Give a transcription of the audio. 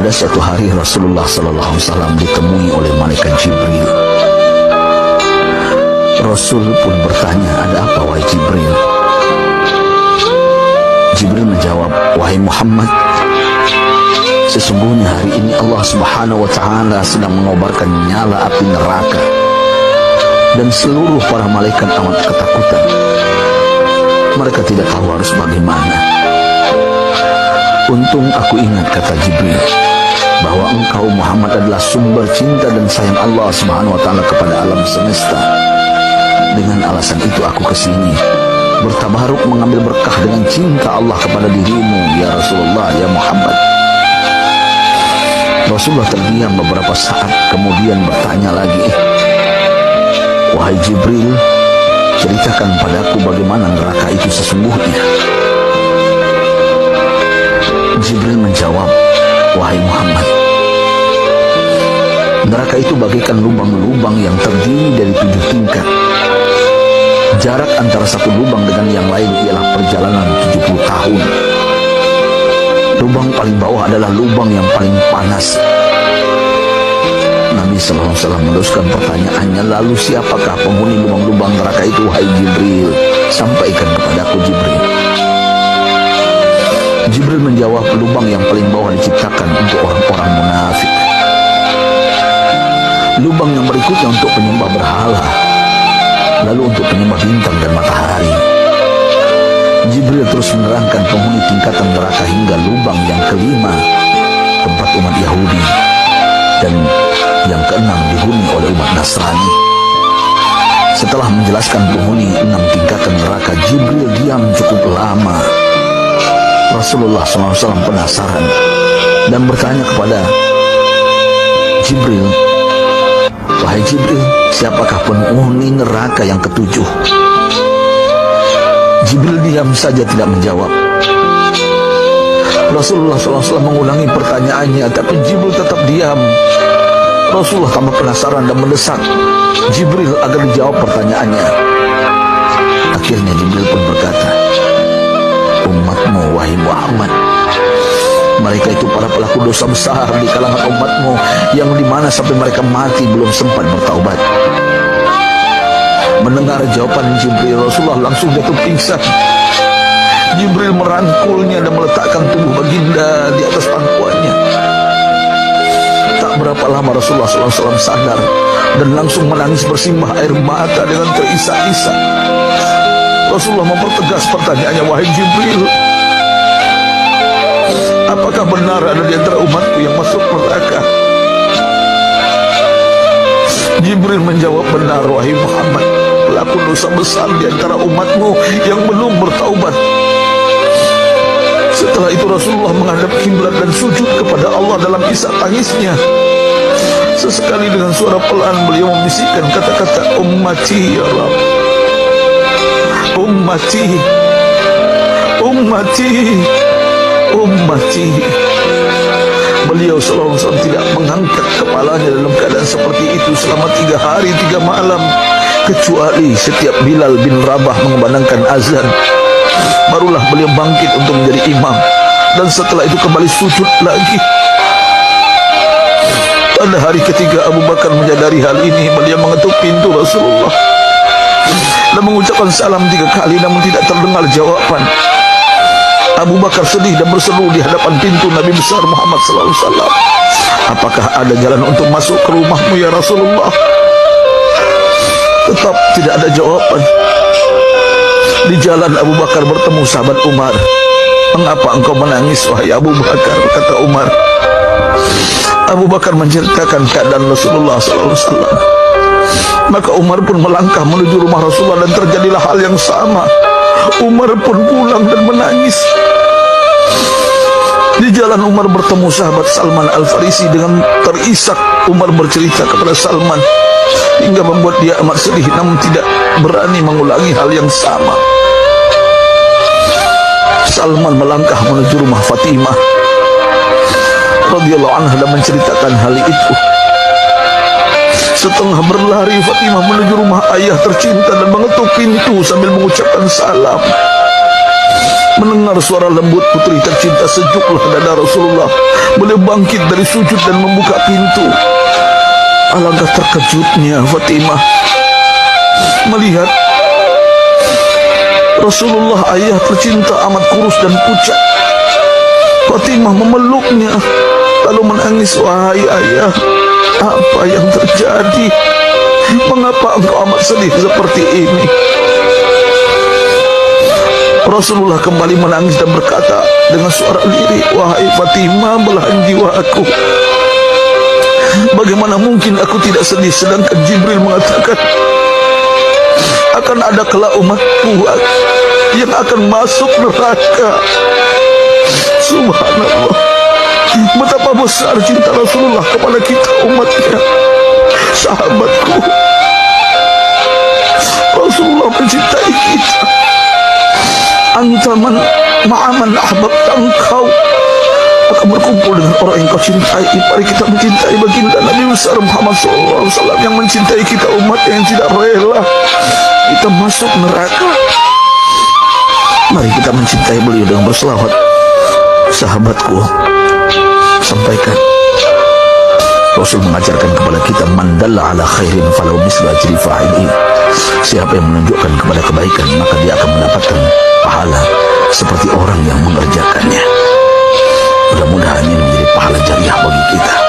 Pada suatu hari Rasulullah SAW ditemui oleh malaikat Jibril. Rasul pun bertanya, "Ada apa wahai Jibril?" Jibril menjawab, "Wahai Muhammad, sesungguhnya hari ini Allah Subhanahu wa Ta'ala sedang mengobarkan nyala api neraka, dan seluruh para malaikat amat ketakutan. Mereka tidak tahu harus bagaimana. Untung aku ingat," kata Jibril, "bahwa engkau Muhammad adalah sumber cinta dan sayang Allah Subhanahu wa Ta'ala kepada alam semesta. Dengan alasan itu aku kesini, bertabaruk mengambil berkah dengan cinta Allah kepada dirimu, ya Rasulullah, ya Muhammad." Rasulullah terdiam beberapa saat, kemudian bertanya lagi, "Wahai Jibril, ceritakan padaku bagaimana neraka itu sesungguhnya." Jibril menjawab, "Wahai Muhammad, neraka itu bagaikan lubang-lubang yang terdiri dari 7 tingkat. Jarak antara satu lubang dengan yang lain ialah perjalanan 70 tahun. Lubang paling bawah adalah lubang yang paling panas." Nabi SAW meneruskan pertanyaannya, "Lalu siapakah penghuni lubang-lubang neraka itu, wahai Jibril? Sampaikan kepadaku, Jibril." Jibril menjawab, "Lubang yang paling bawah diciptakan untuk orang-orang munafik. Lubang yang berikutnya untuk penyembah berhala, lalu untuk penyembah bintang dan matahari." Jibril terus menerangkan penghuni tingkatan neraka hingga lubang yang kelima, tempat umat Yahudi, dan yang keenam dihuni oleh umat Nasrani. Setelah menjelaskan penghuni 6 tingkatan neraka, Jibril diam cukup lama. Rasulullah SAW penasaran dan bertanya kepada Jibril, "Wahai Jibril, siapakah penghuni neraka yang ketujuh?" Jibril diam saja tidak menjawab. Rasulullah SAW mengulangi pertanyaannya, tapi Jibril tetap diam. Rasulullah tambah penasaran dan mendesak Jibril agar dijawab pertanyaannya. Akhirnya Jibril pun berkata, "Umatmu, wahai Muhammad, mereka itu para pelaku dosa besar di kalangan umatmu, yang dimana sampai mereka mati belum sempat bertaubat." Mendengar jawaban Jibril, Rasulullah langsung jatuh pingsan. Jibril merangkulnya dan meletakkan tubuh baginda di atas pangkuannya. Tak berapa lama Rasulullah SAW sadar dan langsung menangis bersimbah air mata dengan terisak-isak. Rasulullah mempertegas pertanyaannya, "Wahai Jibril, apakah benar ada di antara umatku yang masuk neraka?" Jibril menjawab, "Benar, wahai Muhammad, pelaku dosa besar di antara umatmu yang belum bertaubat." Setelah itu Rasulullah menghadap kiblat dan sujud kepada Allah dalam isak tangisnya. Sesekali dengan suara pelan beliau membisikkan kata-kata, "Ummati ya Rabb, ummati, ummati, ummati." Beliau SAW tidak mengangkat kepalanya dalam keadaan seperti itu selama 3 hari 3 malam, kecuali setiap Bilal bin Rabah mengumandangkan azan, barulah beliau bangkit untuk menjadi imam, dan setelah itu kembali sujud lagi. Pada hari ketiga Abu Bakar menyadari hal ini, beliau mengetuk pintu Rasulullah dan mengucapkan salam 3 kali, namun tidak terdengar jawaban. Abu Bakar sedih dan berseru di hadapan pintu Nabi besar Muhammad SAW, "Apakah ada jalan untuk masuk ke rumahmu ya Rasulullah?" Tetap tidak ada jawaban. Di jalan Abu Bakar bertemu sahabat Umar. "Mengapa engkau menangis, wahai Abu Bakar?" kata Umar. Abu Bakar menceritakan keadaan Rasulullah SAW. Maka Umar pun melangkah menuju rumah Rasulullah dan terjadilah hal yang sama. Umar pun pulang dan menangis. Di jalan Umar bertemu sahabat Salman Al-Farisi. Dengan terisak Umar bercerita kepada Salman hingga membuat dia amat sedih, namun tidak berani mengulangi hal yang sama. Salman melangkah menuju rumah Fatimah radhiyallahu anha dan menceritakan hal itu. Setengah berlari Fatimah menuju rumah ayah tercinta dan mengetuk pintu sambil mengucapkan salam. Mendengar suara lembut putri tercinta, sejuklah dada Rasulullah. Beliau bangkit dari sujud dan membuka pintu. Alangkah terkejutnya Fatimah melihat Rasulullah, ayah tercinta, amat kurus dan pucat. Fatimah memeluknya lalu menangis. Wahai ayah, apa yang terjadi? Mengapa engkau amat sedih seperti ini? Rasulullah kembali menangis dan berkata dengan suara lirih, wahai Fatimah, belahan jiwa aku. Bagaimana mungkin aku tidak sedih sedangkan Jibril mengatakan akan ada kelak umatku yang akan masuk neraka. Subhanallah, betapa besar cinta Rasulullah kepada kita umatnya. Sahabatku, Rasulullah mencintai kita. Antaman ma'aman ahbabta, engkau akan berkumpul dengan orang yang kau cintai. Mari kita mencintai baginda Nabi besar Muhammad SAW yang mencintai kita, umat yang tidak rela kita masuk neraka. Mari kita mencintai beliau dengan berselawat. Sahabatku, sampaikan, Rasul mengajarkan kepada kita, mandalla ala khairin falau misla ajri fa'ilin. Siapa yang menunjukkan kepada kebaikan, maka dia akan mendapatkan pahala seperti orang yang mengerjakannya. Mudah-mudahan ini menjadi pahala jariah bagi kita.